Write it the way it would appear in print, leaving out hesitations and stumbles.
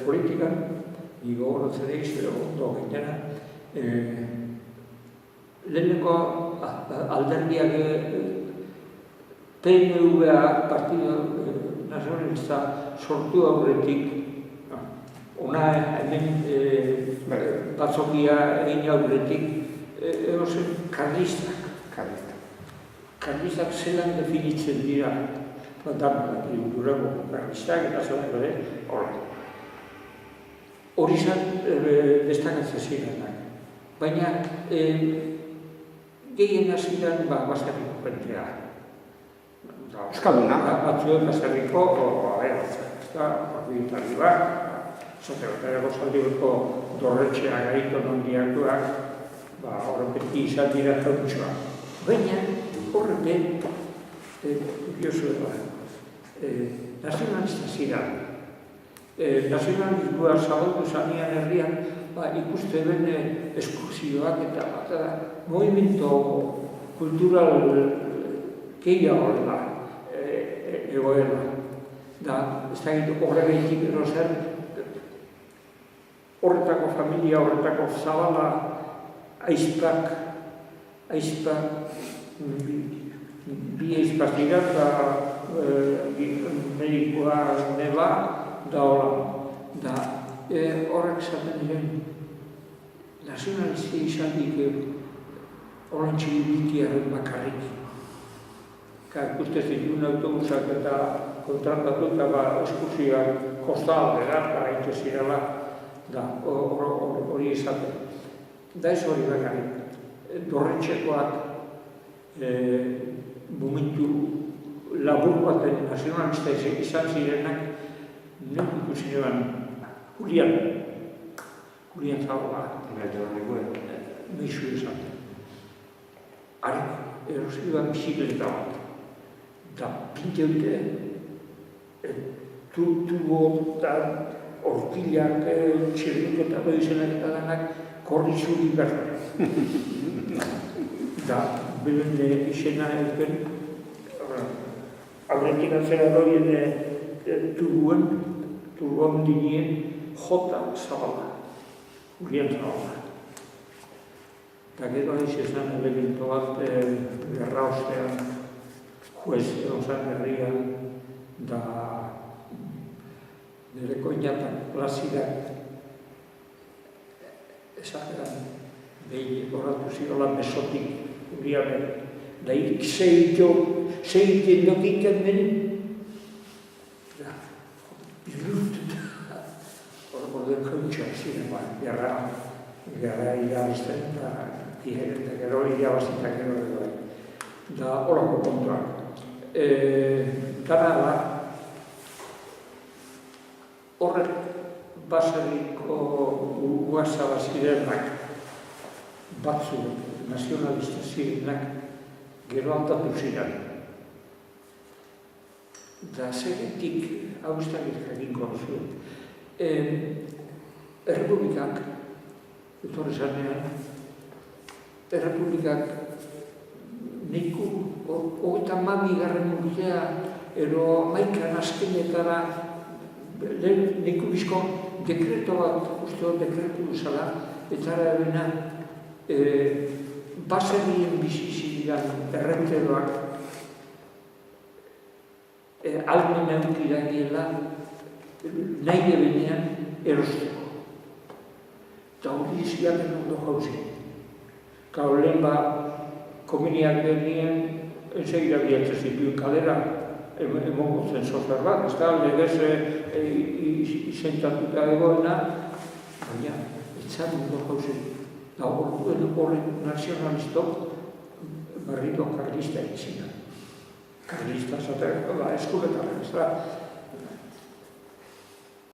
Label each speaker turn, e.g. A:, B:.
A: politikan, nigo horretzen egizte ondo gainera, leheneko alderdiak PNV-a Partido Nacionalista sortu aurretik, ona hemen batzokia egin aurretik, egozen karlistak. Karlistak zelan definitzen dira, durako karlistak eta zelan ere, hori zan destakatzen zirenak. Baina gehien hasieran baserriko jentea.
B: Euskalduna?
A: Batzuen baserriko, partiditari bat, Soterotariako Zaldibuko dorretxea gaito nondiakoak, horrepeti izan dira jautxoa. Baina, horrete, kurioso nazionalista ziren. Nazionalismoa zabaldu zanean herrian, ikuste ben eskursioak eta movimento kultural gehiago da egoera. Ez da egitu horregaitik erozen, horretako familia, horretako zabala, aizpak, bi aizpak dira eta medikoa neba da hola. Horrek zaten diren nazionalizia izatik horrentxe ditiaren bakarrik. Ustez dituen autobusak eta kontratatu eta eskursioak kostaldera eta gaitze zirela hori izaten. Da ez hori bakarrik. Dorretxekoak momentu labur baten nazionalista izan zirenak nek ikusi neban Julian Zabola. Meixu esaten. Arek eroskiduan bizikleta bat. Da pinte dute tubo eta orkilak txerriketa doizenak eta danak korri zuri berra. Da beben izena euken aurretik atzera doien tubuan dinien Jota Zabala, Julian Zabala. Eta gero izan elemento bat gerra ostean juez egon herrian da nire koinatak plazidak esateran behin horratu zirola mesotik uriamen da hirik zei jendokiken benin horren jautxoa ziren gerra irabazten eta gero irabazitak gero edo da horako kontuak. Dara da, horrek baserriko guazaba zirenak, batzu nazionalista zirenak, gero aldatu ziren. Da zeretik hau ez da gizkaginko zuen. Errepublikak, etorri zanean, Errepublikak niku hogeita garren urtea ero maikan azkenetara niku bizko dekreto bat, uste hor dekretu duzala, eta erabena baserrien bizizidan errenteroak almen eukira giela nahi ebenean erosteko. Eta hori izkiaten ondo jauzi. Gau lehen kominiak denien ensegira bilatzen zituen kalera emongo zen sofer bat, ez da legez izentatuta egoena, baina etzan ondo jauzi. Eta horren nazionalistok berrito karlista egin. Karlista zaten eskuletan, ez da.